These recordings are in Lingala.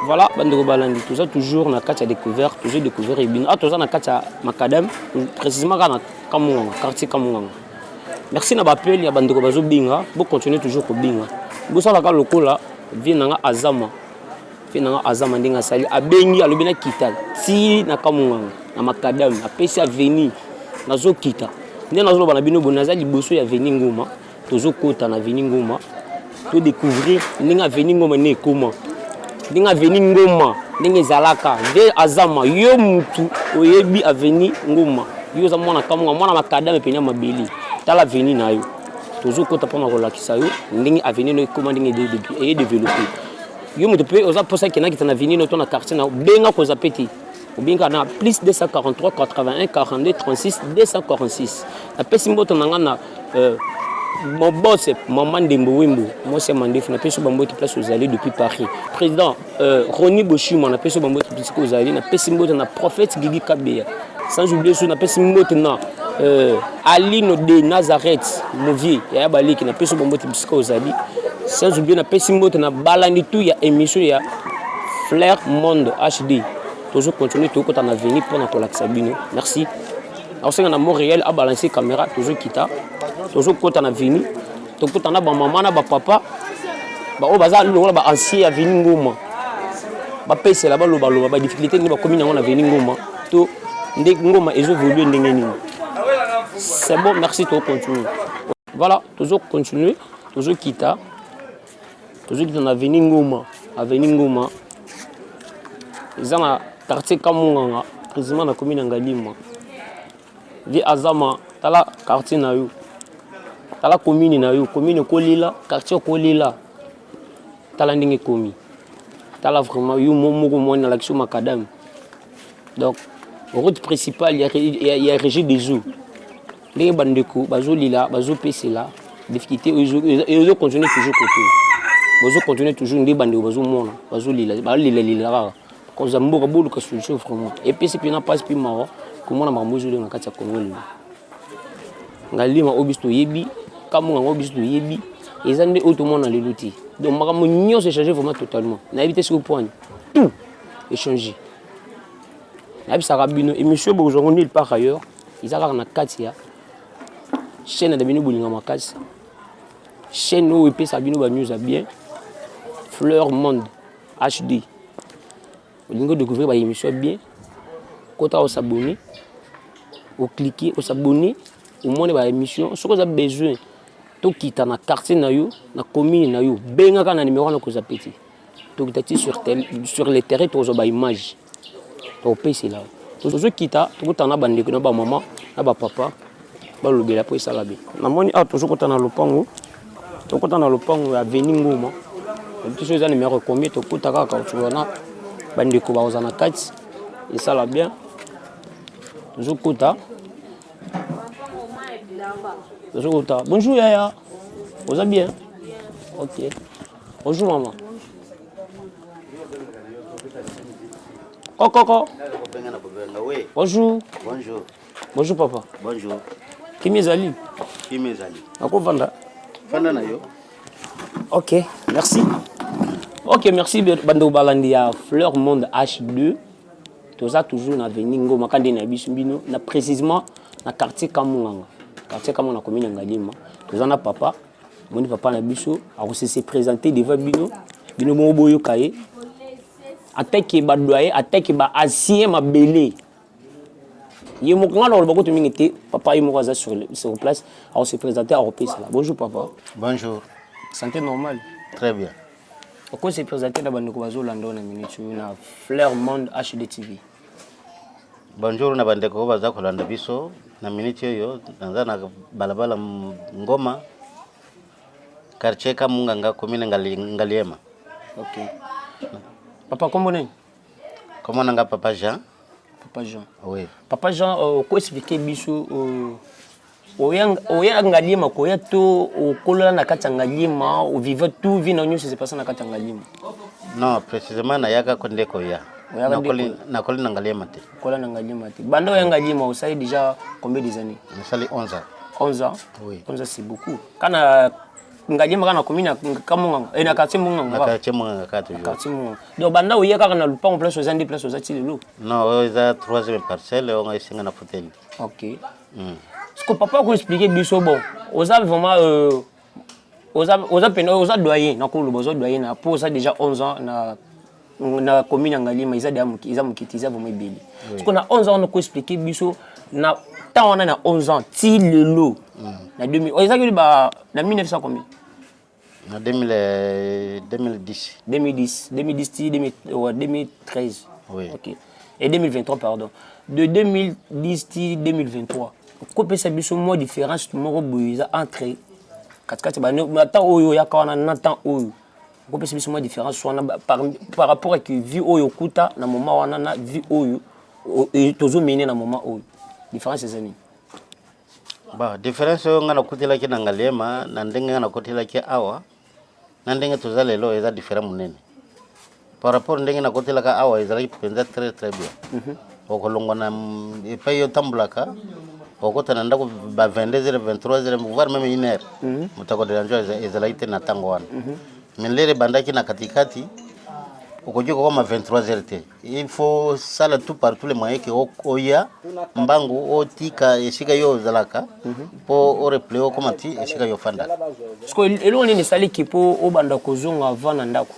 Voilà, bandeko balandi, tout ça toujours na kati ya découvert, toujours découvert ebino. Ah, tout ça na kati ya Macadam, précisément na Kamunganga, quartier Kamunganga. Merci na bapel ya bandeko bazo binga, bo continuer toujours ko binga. Bo sala ka lokola, vie nanga Azama. Vie nanga Azama ndinga sali abengi alobi na kita. Ti na Kamunganga, na Macadam, apesi avenir nazo kita. Ndé nazo bana bino bonaza liboso ya avenir ngoma, tozo kota na avenir ngoma. To découvrir ndinga avenir ngoma ne comment. Ndinga avenir ngoma ndinga zalaka ve Azama yo mutu oyebi avenir ngoma yo za mwana Kamunga mwana Macadam penya mabeli tala avenir na yo tozo kota pona ko lakisa yo ndinga avenir no comment ndinga et développer yo mutu pe oza posa kena kitana avenir no to na quartier na benga ko za peti obinga na plus 243 81 42 36 246 na pesi mboto nanga na mon boss, Maman Dembo Wimbo, moi c'est Mandef, on a pêché Bambo qui place aux alliés depuis Paris. Président Roni Bochum, on a pêché Bambo qui place aux alliés, on a pêché Mbote, on a prophète Gigi Kabea. Sans oublier, on a pêché Mbote, Aline de Nazareth, Movier, il y a Bali qui a pêché Bambo qui place aux alliés. Sans oublier, on a pêché Mbote, on a Balanitou, il y a émission, il y a Flair Monde HD. Toujours continuer, tout quand on a venu pour notre Sabino. Merci. Alors, c'est un Montréal à balancer caméra, toujours quitta. Toujours quand on a venu, donc quand on a maman, na papa, bah au bazar le ba ancien a venu ngoma, bah pèse là-bas le balo, bah difficulté ni bah commune on a venu ngoma, tout ndé ngoma ils ont voulu ndengeni. C'est bon, merci tout continuer. Voilà, toujours continuer, toujours quitta on a venu ngoma, ils ont un quartier Kamunganga, précisément la commune Ngalima. Vi Azama, tala quartier na yo. Tala commune na yo, commune Kolila, quartier Kolila. Tala ndenge komi. Tala vraiment yo moko mo na l'action Macadam. Donc route principale il y a régie des eaux. Les bandeko bazo lila, bazo pesi là, difficulté ils continuer toujours côté. Bazo continuer toujours ndé bandeko bazo mona, bazo lila, ba lila. Quand zamboka bolu ka solution vraiment. Et puis c'est puis na passe puis maro, comment na mamuzo na kati ya Congo. Ngalima obisto yebi. Kamunga obisto yebi ezande autrement dans les lotis donc makambo nyonso changer vraiment totalement na éviter ce point tout échanger na bisa rabino et monsieur bozongo nulle part ailleurs ils a na katia chaîne de bino bolinga makasi chaîne où epé sabino ba news bien Fleur Monde HD bolingo découvrir ba émission bien kota au s'abonner au cliquer au s'abonner au moins ba émission ce que vous avez besoin to kita na quartier na yo na commune na yo benga kana numéro na ko za petit to kitati sur les terrains to ba image to pesi là to zo kita to kutana bandeko na ba maman na ba papa ba lobela po ça la bi na moni a to zo kutana lopango to kutana lopango ya avenir ngoma to zo za numéro combien to kutaka ka to na bandeko ba ozana kati et ça la bien to zo kuta. Bonjour Yaya, vous allez bien? Ok. Bonjour maman. Oh Coco. Bonjour. Bonjour. Bonjour papa. Bonjour. Qui m'est allé? Qui m'est allé? À quoi vendre? Vendre na yo. Ok, merci. Ok, merci Bando Balandia Fleur Monde H2. toza toujours na avenue Ngoma kande na biso bino na précisément na quartier Kamunganga na commune Ngalima toza na papa moni papa na biso a se présenter devant bino mo boyo kaye attaque ba doyer attaque ba ancien mabele yemo ngalo lo bakoto mingete papa yemo kaza sur place a se présenter a repérer là. Bonjour papa. Bonjour. Santé normale. Très bien. Pourquoi se présenter na bandeko bazolanda na minute na Fleur Monde HD TV. Bonjour na bandeko baza kolanda biso na minute yo na balabala Ngoma quartier Kamunganga commune Ngaliema. OK. Papa comment on est? Comment nanga papa Jean? Papa Jean. Oui. Papa Jean ko expliquer biso oya Ngaliema ko ya to okolola na kati Ngaliema o vivre tout vie na nyonso se passe na kati Ngaliema. Non, précisément na yaka kondeko ya. Na koli na Ngaliema te. Kola na Ngaliema te. Bando ya Ngaliema ça est déjà combien des années? Ça fait 11 ans. 11 ans? Oui. 11 ans c'est beaucoup. Kana Ngaliema kana commune Kamunganga et na quartier Munganga. Na quartier Munganga ka toujours. Quartier Munganga. Donc banda oya kaka na lupango place aux andi place aux atilelo. Non, eza 3e parcelle on a isinga na foteli. OK. Ce que papa ko expliquer biso bon. Oza vraiment oza doyen na ko lo bozo doyen na pour ça déjà 11 ans na commune Ngalima ils a mukitiza vraiment bébé. Ce qu'on a 11 ans on ko expliquer biso na tant on a na 11 ans ti lelo na 2000 oza que ba na 1900 combien? En 2010. 2013. Oui. OK. Et 2023 pardon. De 2010 à 2023. Pourquoi peut ça biso moi différence moko boyiza entre katikati ba na temps oyo ya kana na temps oyo. Pourquoi peut ça biso moi différence soit par rapport à que vie oyo kuta na moment wana na vie oyo et tozo mener na moment oyo. Différence c'est ça ni. Ba différence yo ngana kutila ki na Ngaliema na ndenge ngana kutila ki awa na ndenge tozalelo eza différent munene. Par rapport ndenge na kutila ka awa eza ki penza très très bien. Okolongwa na epai yo tambulaka okota na ndako ba 22h 23h voire même 1h. Mutako de lanjo eza ite na tango wana. Melere bandaki na katikati okojuka kama 23h te. Il faut sala tout partout les moyens que oya mbangu otika esika yo zalaka po o replay o comme ti esika yo fanda. Parce que eloko ni sali kipo o banda kozonga avant na ndako.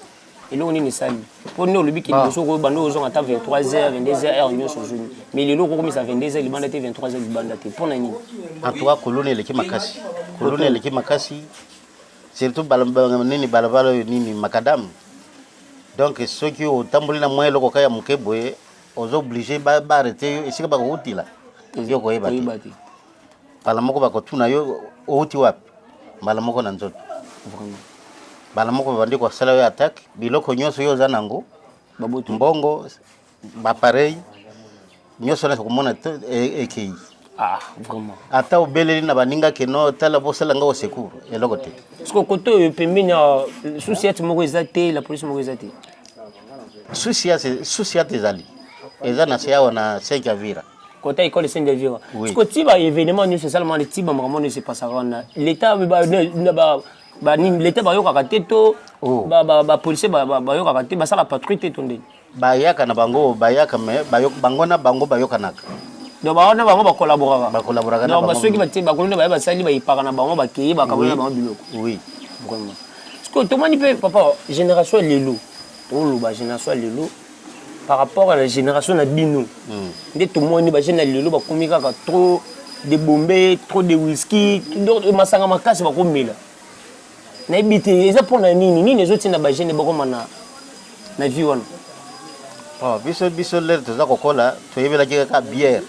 Eloko ni sali. Po no lobi ki boso ko banda ozonga ta 23h 22h heure nyonso journée. Mais lelo ko komisa 22h libanda te 23h libanda te. Pona nini? En tout cas kolone leki makasi. Kolone leki makasi. Surtout balabala nini balabala nini makadam. Donc ceux qui ont tamboli na moyen loko kaya mukeboye ozo obligé ba arrêter esika ba utila. Yo ko yebati. Bala moko ba kotuna yo outi wapi. Bala moko na nzoto. Vraiment. Bala moko bandi ko sala yo attaque biloko nyonso yo zanango babutu mbongo ba pareil nyonso na komona ekei. Ah, vraiment. Ata obeleli na baninga keno tala bosala nga o secours eloko te. Parce que côté pembenya société moko ezate la police moko ezate. Société ezali. Eza na sia na 5 avira. Côté école Saint-Davira. Parce que tiba événement nous c'est seulement les tiba maman ne se passe pas. L'état l'état ba yoka teto ba policier ba yoka te ba sala patrouille te tonde. Ba yaka na bango ba yaka me ba yok bango na bango ba yoka naka. Donc ba on ba collaborer. Ba collaborer na bango. Donc ceux qui ba te ba kolona ba sali ba ipaka na bango ba kei ba kabona bango biloko. Oui. Vraiment. Parce que tout le monde peut papa génération lelo. Oh ba génération lelo par rapport à la génération na bino. Ndé tout le monde ba génération lelo ba komika ka trop de bombay, trop de whisky, donc masanga makasi ba komela. Na ibite eza pona nini les autres na ba géné ba komana na vie wana. Oh biso l'air toza kokola to yebela ka bière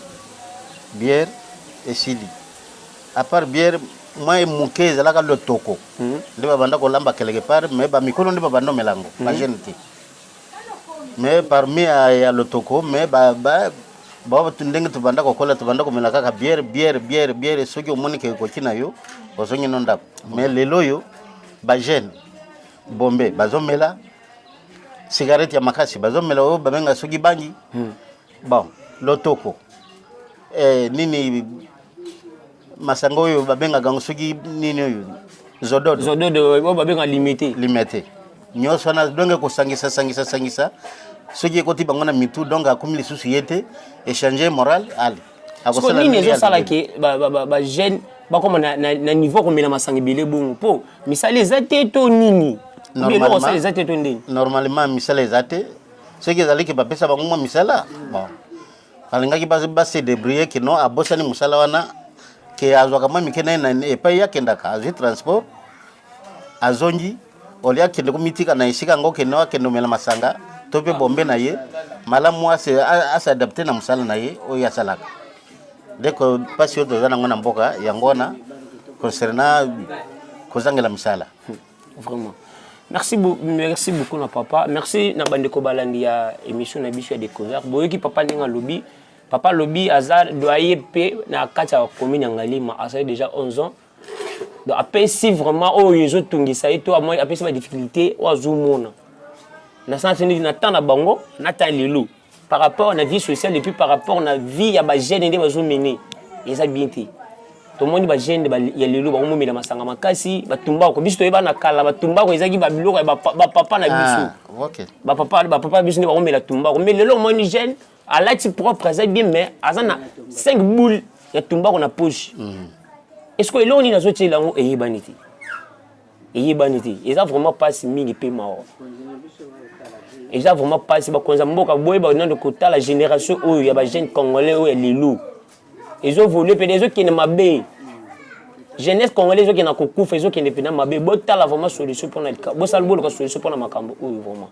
et sili. À part bière moi muke zalaka le toko. Ndeba banda ko lamba quelque part mais ba mikolo ndeba bando melango ba jeune. Mais parmi ya le toko mais ba tundenge to banda ko kola to banda ko melaka ka bière soki omoni ke ko kina yo ozongi nonda. Mais lelo yo ba jeune bombe bazomela cigarette ya makasi bazomela o babenga soki bangi. Bon le toko nini masango yo babenga gango soki nini yo zododo babenga limité nyonso na donge ko sangisa Ce qui est côté bangona mitou donc a comme les sociétés échanger moral allez. Parce que nini ezosala ke ba jeune ba comme na niveau comme na masangi bilé bongo po misali ezate to nini normalement ezate to ndeni normalement misala ezate ce qui ezali ke ba pesa bango misala bon alingaki ba se débrouiller que non abosani musala wana ke azwa kama mikena na epa ya kendaka azi transport azongi olia kende ko mitika na isika ngo ke no kende mela masanga to pe bombe na ye malamu asa adapter na musala na ye o ya salaka deko pasio to zana ngona mboka yangona concernant kozangela misala vraiment merci beaucoup na papa merci na bandeko balandi ya émission na biso ya découvert boyoki papa ninga lobby papa lobby azar doyer pe na kata commune ngalima asa déjà 11 ans donc après si vraiment oh yezo tungisa eto a moi après ma difficulté o azumona na sens ni na temps na bango na temps lelo par rapport à la vie sociale et puis par rapport à la vie à ba jeune ndé bazo mener eza bien té to moni ba jeune ya lelo ba momela masanga makasi batumba ko biso eba na kala batumba ko ezaki ba biloko ba papa na biso OK ba papa biso ne ba momela tumba ko mais lelo moni jeune à la type propre eza bien mais azana 5 boules ya tumba ko na poche est-ce que eloni na zoti lango eyibaniti eza vraiment pas mingi pe mao et ça vraiment pas si ba konza mboka boye ba nando kota la génération oyo ya ba jeune congolais oyo lelo ils ont volé peut des qui ne mabe jeunesse congolaise qui na kokufa ils ont qui ne pena mabe botala vraiment solution pour na bo salbo la solution pour na makambo oyo vraiment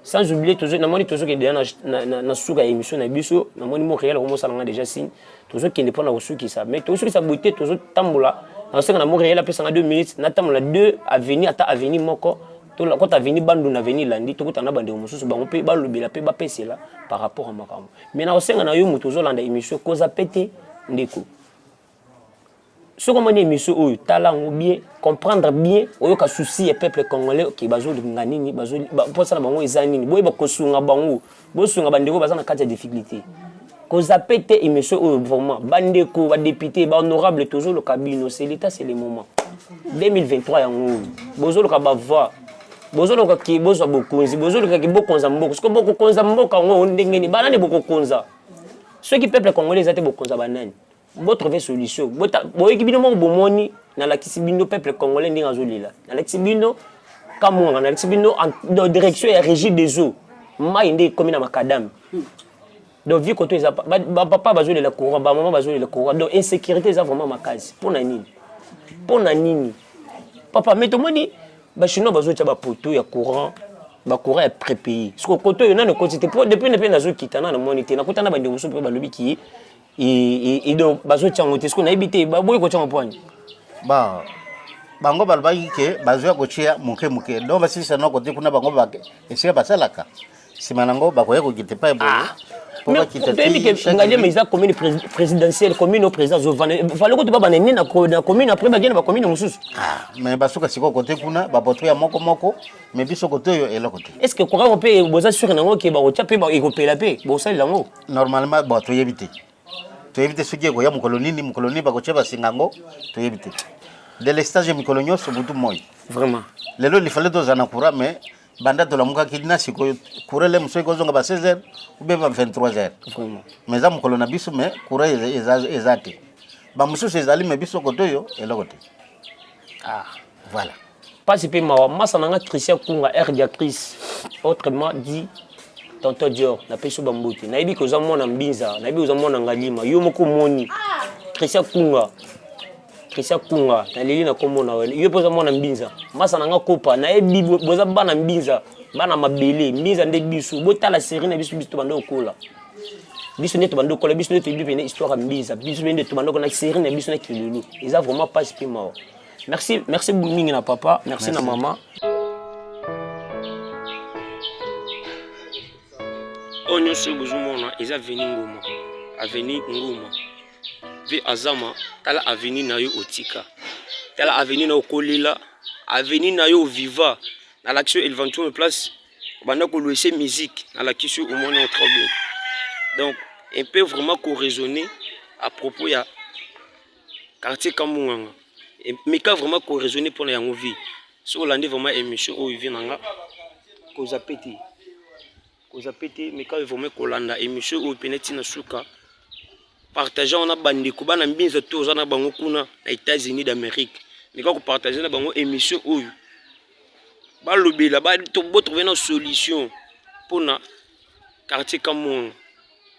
sans oublier toujours na moni toujours qui na suka émission na biso na moni mo réel comme ça nga déjà signe toujours qui ne pas na kosuki ça mais toujours ça beauté toujours tambola na seka na mo réel après 2 minutes na tambola 2 avenir ata avenir moko to la kota vini bandu na vini landi to kota na bande mususu bango pe ba lobela pe ba pesela par rapport à makambo mais na osenga na yo muto zo landa émission koza pété ndeko ce comme une émission oyo talango bien comprendre bien oyo ka souci et peuple congolais qui bazo nganini bazo pour ça na bango ezanini boye ba kosunga bango bo sunga bandeko baza na kati ya difficulté koza pété émission oyo vraiment bandeko ba député ba honorable toujours le cabine c'est l'état c'est le moment 2023 yango bozo le ka ba voix bozolo ka ki bozo bokonzi bozolo ka ki bokonza mboko siko boko konza mboka ngo ndengeni banane boko konza ceux qui peuple congolais ate bokonza banane bo trouver solution boyeki bino mo bomoni na la kisibino peuple congolais ndinga zolila na la kisibino kamonga na la kisibino en direction ya régie des eaux mai ndé comme na makadam donc vu que toi papa bazoli la courant ba maman bazoli la courant donc insécurité ça vraiment makasi pour na nini papa mais to moni ba chinois bazotia ba poto ya courant est prépayé ce que koto yo na ne quantité pour depuis ne pe na zo kitana na monité na kutana ba ndeko so pe ba lobi ki et donc bazotia ngote ce qu'on a habité ba boy ko tshanga point ba bango ba lobaki ke bazo ya kotia muke donc ba sisa na kote kuna bango ba ese ba salaka simanango ba ko yeko kite pa boy mais ngalia mais ça commune présidentielle commune au président Zovane fallait que tu pas na commune après ba gena ba commune mususu mais basuka siko côté kuna ba poto ya moko mais biso côté yo elo côté est-ce que courant on peut boza sur nango ke ba otia pe ba ekopela pe bo sali lango normalement ba to yebite ce qui est ya mukoloni ba ko cheba singango to yebite de l'estage mukolonyo so butu moy vraiment lelo il fallait dos ana courant mais banda to la muka kidina siko kurele mso ikozonga ba 16h ou bien ba 23h vraiment mais za mukolona biso mais courant ezate ba mususu ezali mais biso koto yo elokote voilà pas si pe ma massa nanga Christian Kunga erdiatrice autrement dit tonton Dior na peso bambuti na yebi ko za mona mbinza na yebi ko za mona ngalima yo moko moni Christian Kunga na leli na komona wele yo poza mona mbinza massa nanga kopa na yebi boza bana mbinza bana mabele mbinza nde bisu botala série na bisu bisu bando kola bisu neto bando kola bisu neto bibi une histoire mbinza bisu nde to bando na série na bisu na kilulu ils a vraiment pas si mao merci mingi na papa merci na maman onyo se buzumona eza veni ngoma aveni ngoma vi azama tala aveni na yo otika tala aveni na okolela aveni na yo viva na l'action éventuelle place banda ko louer musique na la question au moins très bien donc on peut vraiment co-raisonner à propos ya quartier Kamunganga mais quand vraiment co-raisonner pour la vie sur l'année vraiment émission où il vient nga cause pété aux appétés mais quand ils vont me kolanda émission ou peneti na suka partager on a bandi ko bana mbinza to za na bango kuna na États-Unis d'Amérique mais quand partager na bango émission ou ba lobela ba to trouver une solution pour na quartier comme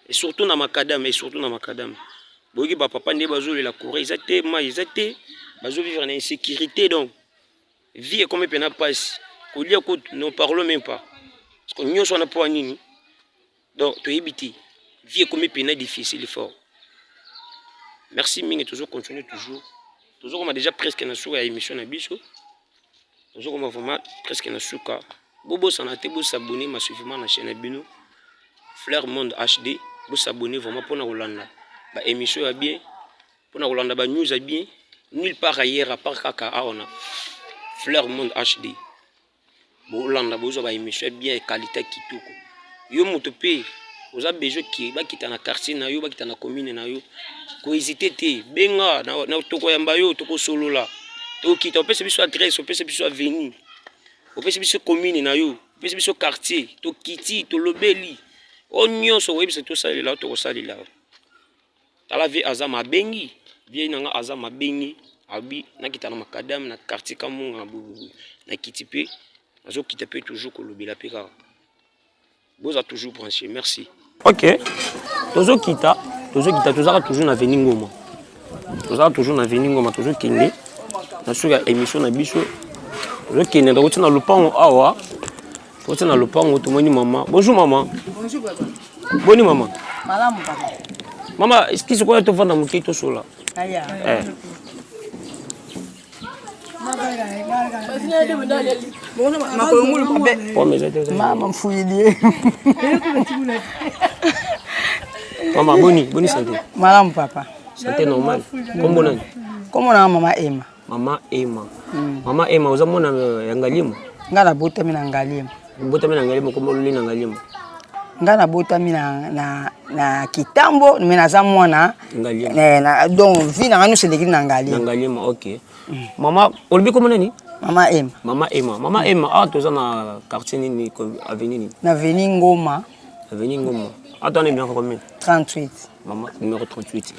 et surtout na macadam bogi ba papa ndé bazo la Corée ils étaient bazo vivre en insécurité donc vie est comme pena passe ko lia ko ne parlons même pas parce que nous sommes pas nini donc to éviter vie est comme pena difficile fort merci mingi toujours continuer toujours on a déjà presque na souka émission na biso toujours on va vraiment presque na souka bobo sanate bo s'abonner massivement na chaîne bino Fleur Monde HD vous s'abonner vraiment pour nous Hollande ba émission ya bien pour nous Hollande ba news ya bien nulle part ailleurs à part kaka on a Fleur Monde HD bo Hollande bo zo ba émission bien qualité kitoko yo moto pe oza besoin ki ba kita na quartier na yo ba kita na commune na yo ko hésiter te benga na toko yamba yo toko solo la to kita opese biso adresse opese biso avenue opese biso commune na yo opese biso quartier to kiti to lobeli onyo so webse to salela to salela tala vie azama bengi vie nanga azama bengi abi na kita na macadam na quartier kamunga na kitipe azo kitape toujours ko lobela peka boza toujours branché merci OK tozo kita tozaka toujours na venir ngoma tozaka toujours na venir ngoma tozo kende na suka émission na biso tozo kende na kotina lupango awa kotina lupango tomoni mama bonjour maman. Bonjour papa. Boni maman. Malamu papa. Maman, est-ce qu'il se peut te vendre mon kito sola? Aya. Mama mfuilie. Maman boni santé. Malamu papa. Santé normal. Kombo nani? Kombo na mama Emma. Mama Emma. Mama Emma uzamona yangalimo? Ngala bota mina ngalimo. Bota mina ngalimo kombo luli na ngalimo. Ngana bota mina na kitambo mina za mwana ngalimo. Na donc vie na nganu seleki na ngalimo. Ngalimo OK. Mama olbi kombo nani? Mama Emma. Mama Emma. Mama Emma toza na quartier nini avenue nini? Na avenue Ngoma. Avenue Ngoma. Attendez bien combien? 38. Maman numéro 38.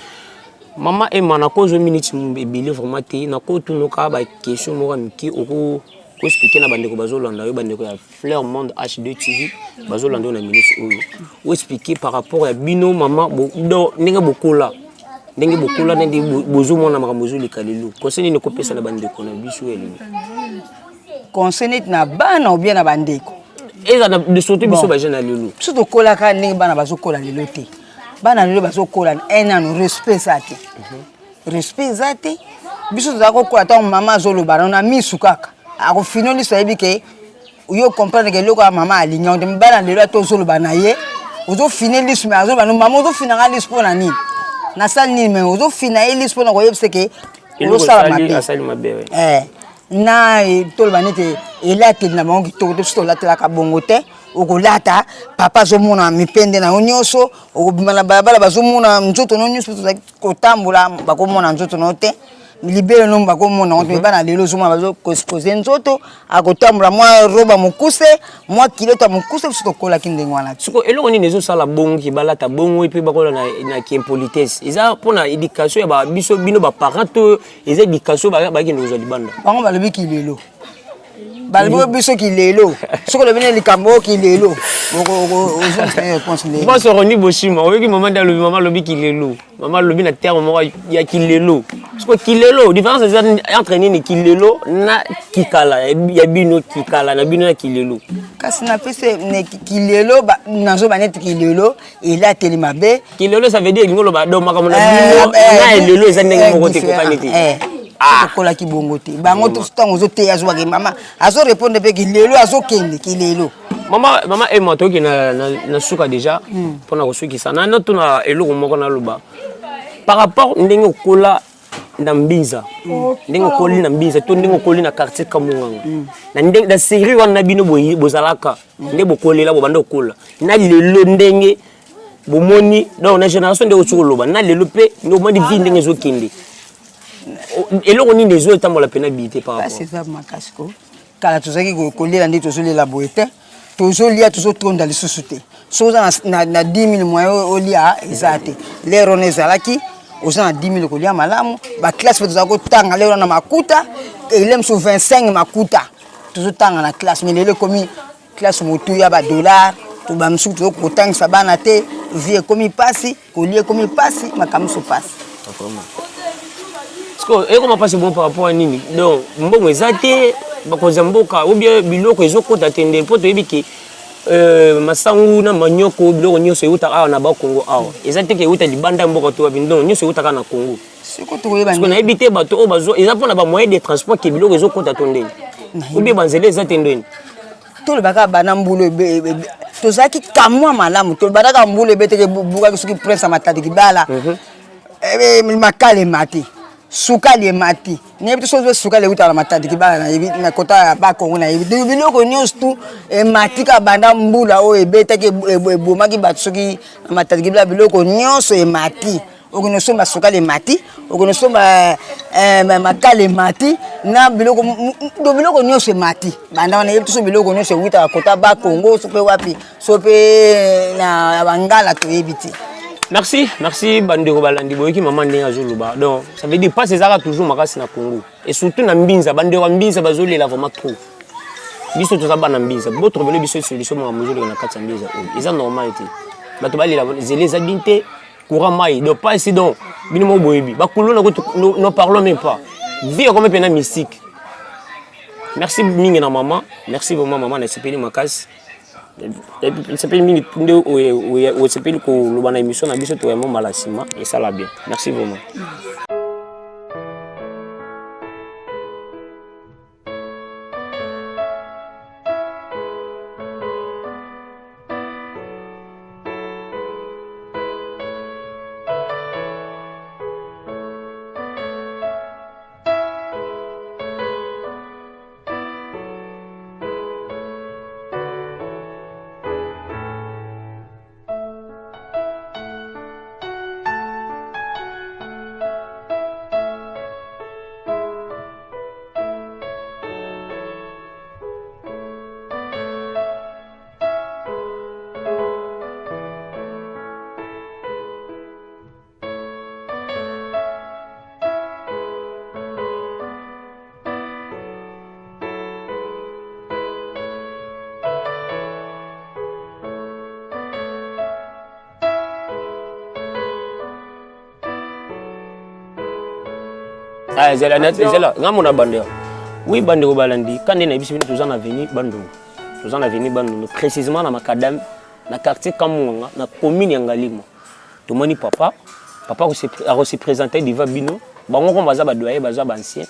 Maman Emma na cause minute mbele vraiment te na ko tunoka ba question mo miki oko ko expliquer na bandeko bazolanda yo bandeko ya Fleur Monde HD TV bazolanda na minute oyo o expliquer par rapport à bino maman do ndenge bokola ndenge bozo mona makambozo likalelo conseil ni ko pesa na bandeko na biso ele conseil na bana ou bien na bandeko eza na de sauter biso ba jeune lelo surtout kola ka ndenge bana bazokola lelo te bana lelo bazokola un an respect zate respect zate biso zako kola ta mama azoloba na misu kaka ako finoli so yebi ke yo comprendre que loko mama alignon de bana lelo to zoloba na ye ozo fineli so mais azoloba no mama ozo finanga lispo na nini na sal ni mais ozo fina lispo na ko yebse ke ozo sala mabe na tolba nete elate na bango kitoko te so latela ka bongo te okolata papa zo mona mipende na onyoso okobimana balabala bazo mona nzoto no nyuso kotambola bakomona nzoto no te libere no bakomona on bana lelo zo mona bazo koze nzoto akotambola mwa roba mukuse mwa kilota mukuse so kola kindengo wana siko eloko ni nezo sala bongo ki balata bongo et puis bakola na ki impolitesse eza pona éducation ya ba biso bino ba parents to eza éducation ba ki ndozo libanda bango balobi ki lelo balbo biso ki lelo soko le bene likambo ki lelo boko réponse lelo moi so roni boshima oyoki maman da lobi maman lobi ki lelo maman lobi na terme mo ya ki lelo soko ki lelo différence entre ni ki lelo na kikala ya bino kikala na bino na ki lelo kasi na pese ne ki lelo nazo baneti ki lelo et là telima be ki lelo ça veut dire ngolo ba do makamona bino na lelo za ndenge moko te ko kaniti kola ki bongo te bango to stango zo te azo ba mama azo répondre pe ki lelo azo kende ki lelo mama Emma toki na suka déjà pona ko suki sana na tuna eloko moko na loba par rapport ndenge kola na mbinza ndenge koli na mbinza to ndenge koli na quartier Kamunganga na ndenge da série wana bino bozalaka nde bokolela bo banda kola na lelo ndenge bomoni donc na génération de otsuloba na lelo pe no mandi vi ndenge zo kende eloko ni nezo etambola pena bité par rapport c'est ça makasko kala tozaki kolela ndi tozolela boete toujours lia toujours tonda les sous-souté soza na 10 000 moyens au lia ezate lero nezalaki oza na 10 000 kolia malamu ba classe pe tozako tanga lero na makuta et il aime sur 25 makuta toujours tanga na classe mais lelo komi classe motu ya ba dollar to ba msu to ko tangisa bana te vie komi pasi kolie komi pasi makamso pasi parce que et comment passer bon par rapport à nini donc mbongo ezate bakonza mboka ou bien biloko ezokota tende po to yebiki masangu na manyoko biloko nyonso euta awa na bakongo awa ezate ke euta libanda mboka to bindo nyonso euta kana na Congo siko to yeba parce que na ebité bato o bazo ezapona ba moyen de transport ke biloko ezokota tondeni ou bien banzele ezate ndeni to le baka bana mbulo to zaki kamwa malamu to baka mbulo beteke buka soki prince matati kibala makale mati sukali mati nebi so sukali utala matati kibala na yebi na kota ba Kongo na yebi biloko nyonso tu mati ka banda mbula o ebeteke ebomaki batsoki matati kibala biloko nyonso mati okono somba sukali mati okono somba makale mati na biloko nyonso mati banda na yebi so biloko nyonso utala kota ba Kongo so pe wapi so pe na bangala to yebiti. Merci bandeko balandi boyeki maman ndenge azoluba donc ça veut dire pas ces arts toujours makasi na Congo et surtout na mbinza bandeko mbinza bazolela vraiment trop biso to zaba na mbinza votre velo biso solution mo mozolo na kati mbinza ils ont normalité bato balela zele za binte courant mai donc pas ici donc bino mo boyebi bakulo na no parlons même pas vie comme pena mystique. Merci mingi na maman merci vraiment maman na sepeli makasi sepeli mingi tunde o sepeli ko lobana émission na biso to vraiment malasima et ça la bien merci vraiment. Ah, c'est là. Ngamona bandeo. Oui, bandeo balandi. Quand on a vu tous en avenir bandou. Tous en avenir bandou. Précisément dans Makadam, dans quartier Kamouanga, dans commune Yangalimo. Tout moni papa a reçu présenté devant Bino. Bango ko baza badoyer baza ancien.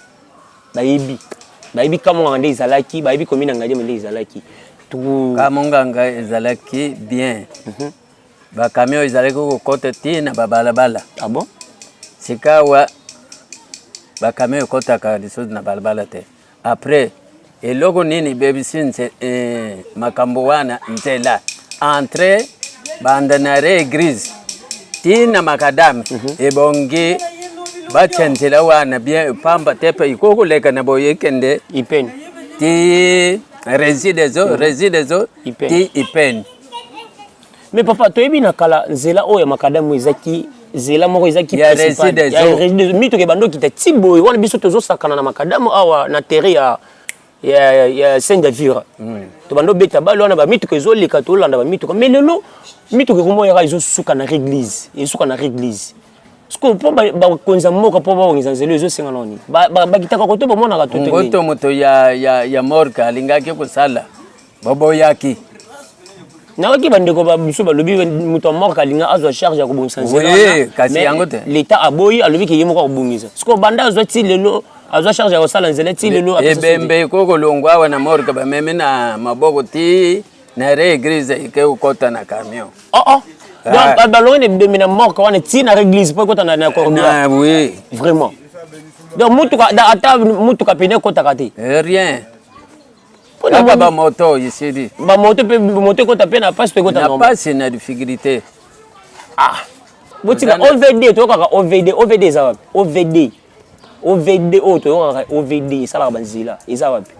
Bayebi Kamouanga nde izalaki, bayebi commune Yangalimo nde izalaki. Tout Kamouanga izalaki bien. Ba camion izalaki ko côté tina babalabala. Ah bon? Sikawa ba camion kotaka lisozi na balabala te. Après eloko nini bebisinze makambo wana nzela entre bandanare église tina makadam ebongi bachenjela wana bien pamba tepe ikoko leka na boyekende Ipen ti résidezo ti ipen. Mais papa toyebi na kala nzela oyo makadam ezaki zela moko ezaki ya résidezo mito ke bando kita tiboy wana biso tozo sakana na makadamu awa na terre ya Saint-Davira to bando beta balo wana ba mito ke zoleka to landa ba mito mais lelo mito ke komo ya izo suka na église esuka na église sko po ba konza moka po ba ongiza nzelo ezo senga noni ba kitaka ko to ba mona ka to te ngoto moto ya morka lingaki ko sala bobo yaki na waki bandeko ba biso ba lobi muto mort kalinga azo charge ya kobongisa nzela oui kasi yango te l'état aboyi alobi ke yemo ko kobongisa siko banda azo ti lelo azo charge ya kosala nzela ti lelo ebembe koko longwa wana morka ba meme na maboko ti na église ke ukota na camion donc ba longi ne bembe na mort wana ti na église po kota na corona oui vraiment donc mutuka da ata mutuka pene kota kati rien ba moto ici ba moto pe moto ko taper na passe ko ta normal na passe na difficulté botina OVD to ka OVD za wapi OVD o to ka OVD sala banzila eza wapi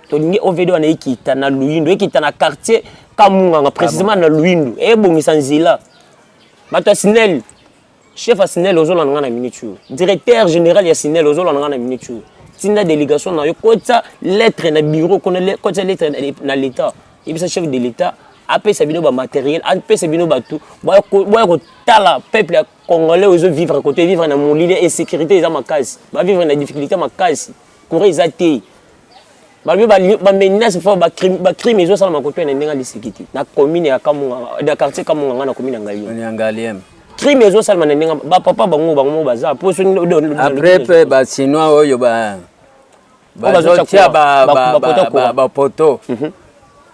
tolingi OVD wana ekita na Luindo ekita na quartier Kamunganga précisément na Luindo ebongisa nzila bato Sinel chef à Sinel ozolanga na miniature directeur général ya Sinel ozolanga na miniature tinda délégation na yo kota lettre na bureau kota lettre na l'état et puis chef de l'état apesa bino ba matériel apesa bino batou boya ko tala peuple congolais ozo vivre côté vivre na molile et sécurité eza makasi ba vivre na difficulté makasi kore ezate ba menace fo ba crime ezo sala makoto na ndenga lisikiti na commune ya Kamunga na quartier Kamunga na commune Ngaliem crime ezo sala na ndenga ba papa bango baza po so après ba chinois oyo ba bazotia ba poto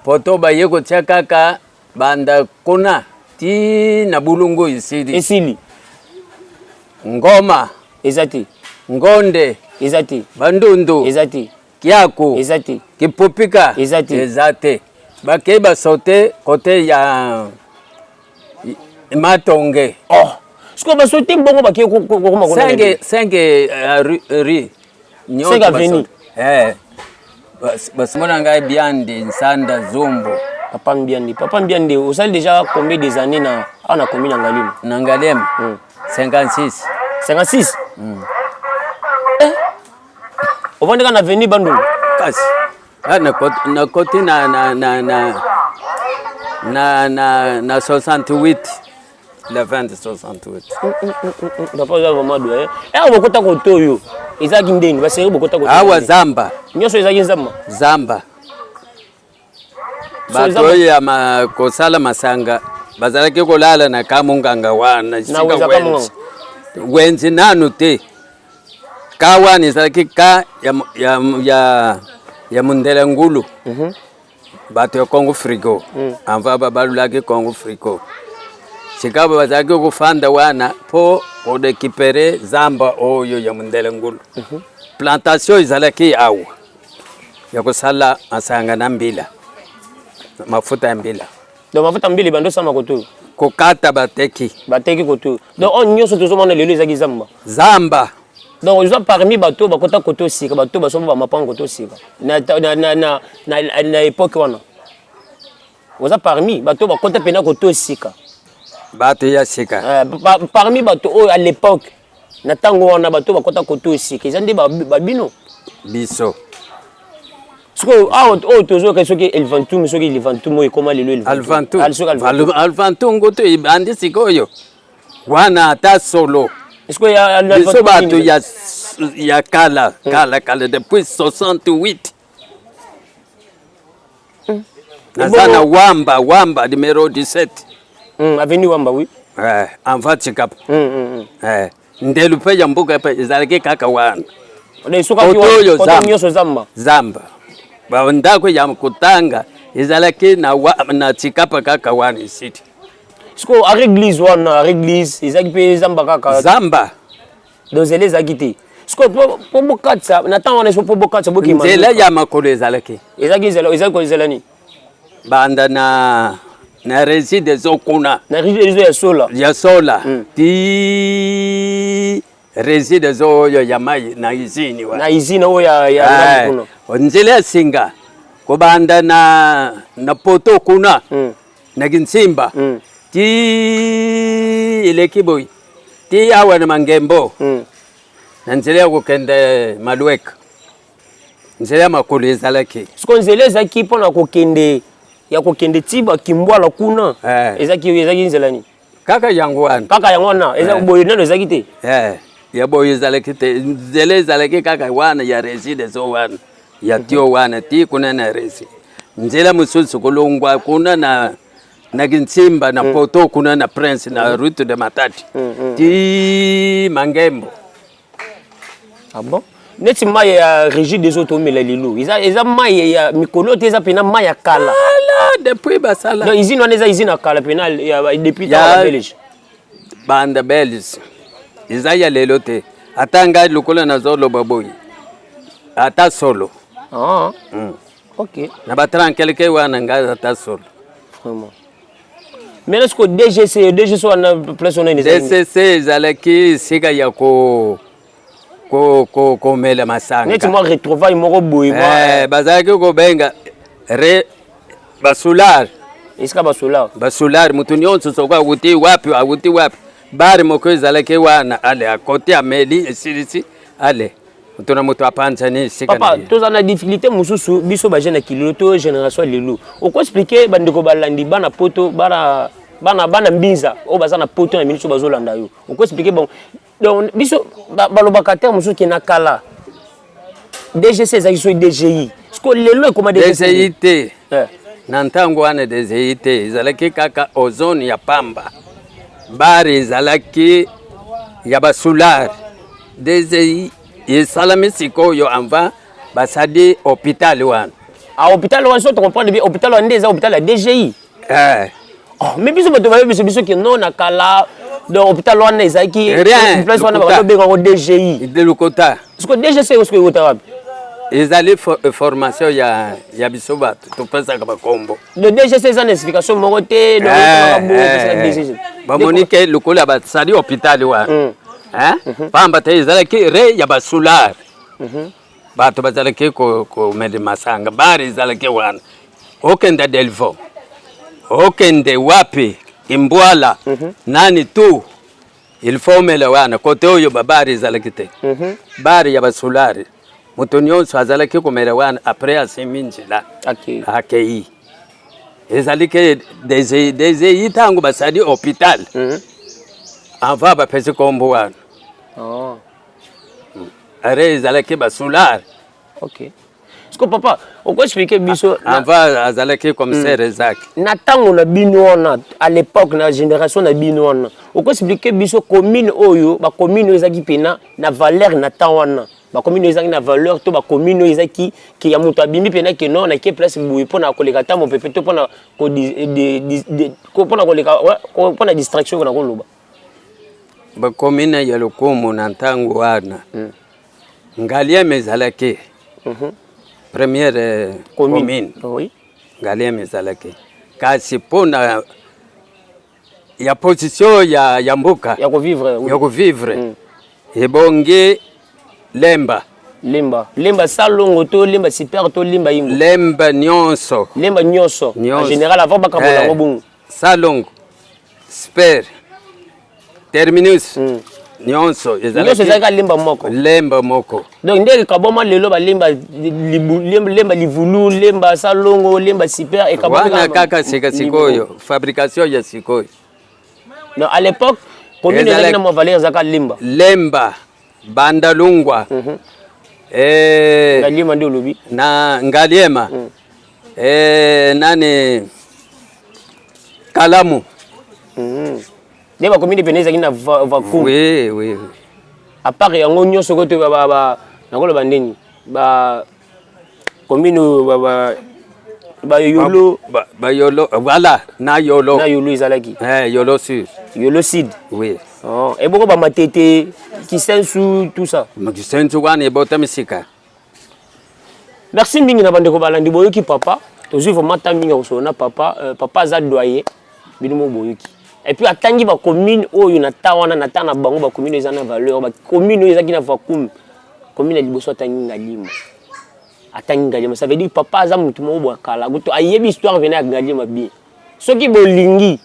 poto ba yeko tia kaka banda kuna ti na bulungu isili ngoma ezati ngonde ezati bandundu ezati kiako ezati kipupika ezati bakei basote kote ya matonge siko basote bongo bakei kokoma kona 5 ri nyoka veni basimona ngai Biandi Nsanda Zumbu Papa Mbiandi osali déjà combien des années na commune na Ngalem 56 ovandeka na veni bandu kasi na koti na 68 la 68 dafa za mamadu bokota koto yo ezaki ndeni baseri bokota koto awa zamba nyoso ezaki zamba bato ya kosala masanga bazalaki kolala na Kamunganga wana sika wenzi nanu te kawani ezalaki ka ya Mundele Ngulu bato ya Congo Frigo amva babalulaki Congo Frigo sikaba bazalaki kufanda wana po odekipere zamba oyo ya Mundele Ngulu plantation ezalaki awa ya kusala masanga na mbila mafuta ya mbila donc mafuta mbili bando sama koto kokata bateki koto donc on nyoso tozomona lelo ezaki zamba donc oza parmi bato bakota koto sika bato basomo ba mapango koto sika na époque wana oza parmi bato bakota pena koto sika bato ya sika parmi bato oyo à l'époque na tango wana bato bakota koto sika ezande babino biso siko o tozo ke soki Elvantum soki Elvantum moy koma lelo Alvantum ngoto ibandi sikoyo wana ata solo esko ya biso bato ya kala depuis 68 nazana wamba numéro 17 avenue wamba oui en Vatikap ndelu pe ya mbuga pe ezalaki kaka wana nyoso zamba bandako ya mkutanga ezalaki na Tsikapa kaka wana isiti siko a église wana église ezaki pe zamba kaka zamba dozele zakiti siko po bokatsa na tango wana po bokatsa bokima nzela ya makolo ezalaki zelani banda na résidence okuna na résidence ya sola ti résidence oyo ya mai na izini wa na izini oyo ya kuna nzela ya singa kubanda na poto kuna na Kinsimba ti ile kiboy ti awa na Mangembo na nzela ya kokende Malweka nzela ya makolo ezalaki siko nzela ezaki mpona kokende tiba Kimbwala kuna ezaki nzelani kaka yango wana ezaki boye nano ezaki te ya boye ezalaki te nzela ezalaki kaka wana ya residence wana ya tio wana ti kuna na resi nzela mususu kulongwa kuna na Kinsimba na poto kuna na Prince na Route de Matati ti Mangembo bon neti mai ya régie des autres omela lilo eza mai ya mikolo te eza pena mai ya kala depuis basala donc izine wana eza izine ya kala pena depuis ta Belge banda Belge eza ya lelo te ata ngai lokola nazoloba boyi ata solo ok na batrankeleke wana ngai ata solo vraiment mais est-ce que DGC wana place on a DCC ezalaki sika ko mela masanga neti moi retrouvaille moko boye bazalaki ko benga re basular esika basular mutu nyonso soka akuti wapi bari moko ezalaki wana ale akote ameli esilisi ale mutu na mutu apanza ni sika papa toza na difficulté mususu biso ba jeune kilolo to génération lelo oko expliquer bandeko balandi bana poto bana mbinza o baza na poto na miniso bazolanda yo oko expliquer bon donc biso balobaka terme mususu ki na kala DGC ezaki so DGI sko lelo ekoma DGI te na ntango wana DGI te ezalaki kaka ozone ya pamba bari ezalaki ya basular DGI esalami sikoyo anva basadi hôpital wana hôpital wana so to comprendre bien hôpital wana ndeza hôpital ya DGI mais biso bato bayo biso ki non na kala donc hôpital wana ezaki place wana bakobenga ko DGI de lokota parce DGC osko yota wapi ezali formation ya biso bato topesaka bakombo le DGC eza na explication moko te bamonike lokolo ya basali hôpital wana pamba te ezalaki re ya basular bato bazalaki komede masanga bari ezalaki wana okende delvo okende wapi imbwala nani tu il faut mele wana kote oyo babari ezalaki te bari ya basulari mutu nyonso azalaki komele wana après asiminjila akei ezalaki DGI ntango basali hôpital avant bapesi kombo wana are ezalaki basular Parce que papa, on peut expliquer biso avant azalaki commissaire Ezaki. Na tango na bino wana à l'époque na génération na bino wana. On peut expliquer biso commune oyo, ba commune ezaki pena na valeur na tawana. Ba commune ezaki na valeur to ba commune ezaki ki ya mutu abimi pena ke non na ke place buyi pona koleka tamo pepe to pona ko pona koleka pona distraction na koloba. Ba commune ya Lokumu na ntango wana. Ngalia mezalaki. Première commune. Oui. Ngalia mezalaki. Kasi pona ya position ya mboka. Ya ko vivre. Ya ko vivre. Ebonge lemba. Lemba salongo to lemba super to lemba yingo. Lemba nyonso. Lemba nyonso. En général avant bakabola ngobungu. Salongo. Super. Terminus. Nyonso ezalaka lemba moko donc ndenge kaboma lelo ba lemba livulu lemba salongo lemba super et kaboma wana kaka sikoyo fabrication ya sikoyo. Donc à l'époque commune ezalaki na valeur zaka lemba bandalungwa ngaliema ndio lobi na ngaliema nani kalamu ne ba commune peneza kina vacuum. Oui. À part yango nyonso ko to ba nakolo bandeni ba commune ba yolo yolo voilà na yolo izalaki yolo sud yolo sud. Oui. Et beaucoup ba matete kisensu tout ça kisensu wana ebota misika. Merci mingi na bande ko balandi boyoki papa toujours vraiment ta mingi ko na papa za doyer binimo boyoki. Et puis atangi ba commune oyo na tawana na tana bango ba commune ezana valeur ba commune ezaki na vacuum commune liboso atangi ngalima atangi ngalima ça veut dire papa aza mutu mo bwakala goto ayebi histoire venait à ngalima bien soki bolingi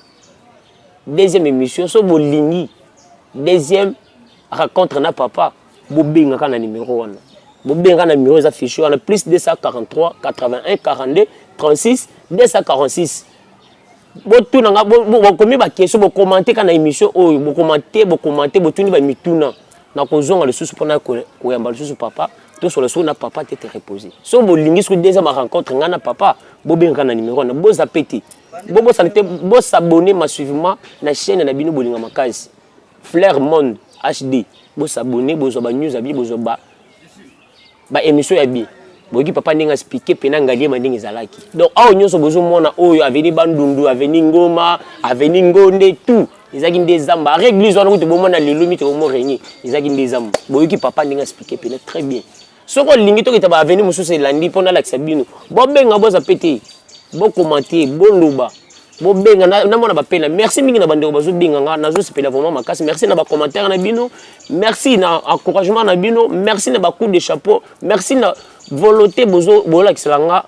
deuxième émission so bolingi deuxième rencontre na papa bobenga kana numéro wana bobenga na numéro za fichu wana plus 243 81 42 36 246 botuna nga bokomi ba question bo commenter kana émission oyo bo commenter botuni ba mituna na kozonga le susu pona ko yamba le susu papa to sur le susu na papa te reposer so bo lingi sur deuxième rencontre nga na papa bo benga na numéro na bo zapeti bo santé bo s'abonner massivement na chaîne na bino bolinga makasi Flair Monde HD bo s'abonner bo zo ba news abi bo zo ba émission ya bien boki papa ndinga expliquer pena ngalie mandinga zalaki donc awo nyonso bozo mona oyo aveni bandundu aveni ngoma aveni ngonde tout ezaki ndezamba réglise wana kuti bomona lelo mito mo régner ezaki ndezamba boki papa ndinga expliquer pena très bien soko lingi to kitaba aveni mususu elandi pona la sabino bo benga boza pété bo commenter bo loba bo benga na mona ba pena merci mingi na bandeko bazo benga nga nazo sepela vraiment makasi merci na ba commentaire na bino merci na encouragement na bino merci na ba coup de chapeau merci na volonté bozo bola kisanga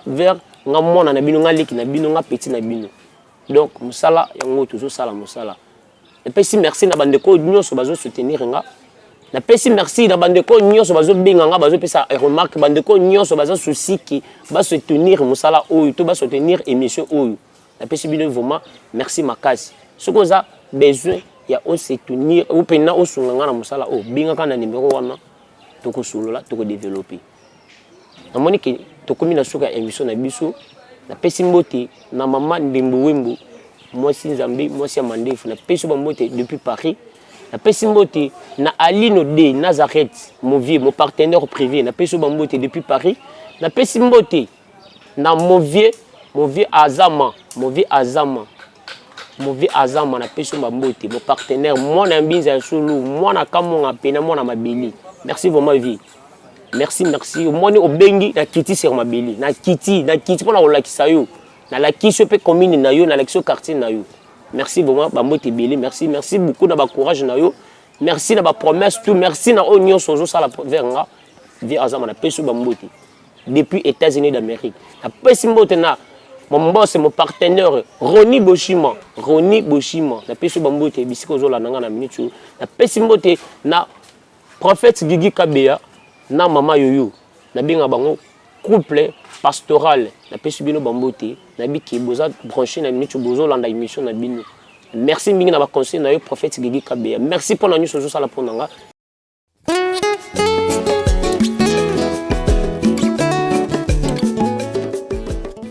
vers nga mona na bino nga leki na bino nga petit na bino donc musala yango toujours sala musala et puis si merci na bandeko nyonso bazo soutenir nga na pesi merci na bandeko nyonso bazo benga nga bazo pesa remarque bandeko nyonso bazo souci ki ba soutenir musala oyo to ba soutenir émission oyo na pesi bino vraiment merci makasi ce qu'on a besoin ya on soutenir ou pena o sunga na musala o benga kana numéro wana to ko solola to ko développer na moniki to komi na suka émission na biso na pesi mbote na mama Ndembo Wembo moi si Nzambe moi si Amandefu na pesi ba mbote depuis Paris. Na pesi mbote na Alino de Nazareth, mon vieux, mon partenaire privé, na pesi mbote depuis Paris. Na pesi mbote na mon vieux Azama, na pesi mbote, mon partenaire, mon ambinza solo, moi na kamonga pena, moi na mabeli. Merci vraiment vie. Merci. Moi ni obengi na kiti sur mabeli, na kiti pour na olakisa yo. Na la kiso pe commune na yo, na l'action quartier na yo. Merci vraiment, Bambote Belé, merci beaucoup de courage na yo. Merci de la promesse, tout. Merci na Union Sozo Sala Verga, via Azama na Pesu Bambote. Depuis États-Unis d'Amérique. La Pesu Mbote na mon boss, mon partenaire, Roni Boshima. La Pesu Bambote, Bisiko Zola Nanga na Minichu. La Pesu Mbote na prophète Gigi Kabea, na Mama Yoyo. Na Binga Bango, couple pastoral. Na Pesu Bino Bambote. Nabi qui boza branché na minute bozo landa émission na bino. Merci mingi na ba conseil na yo prophète Gigi Kabea. Merci pour la nuit sozo sala ponanga.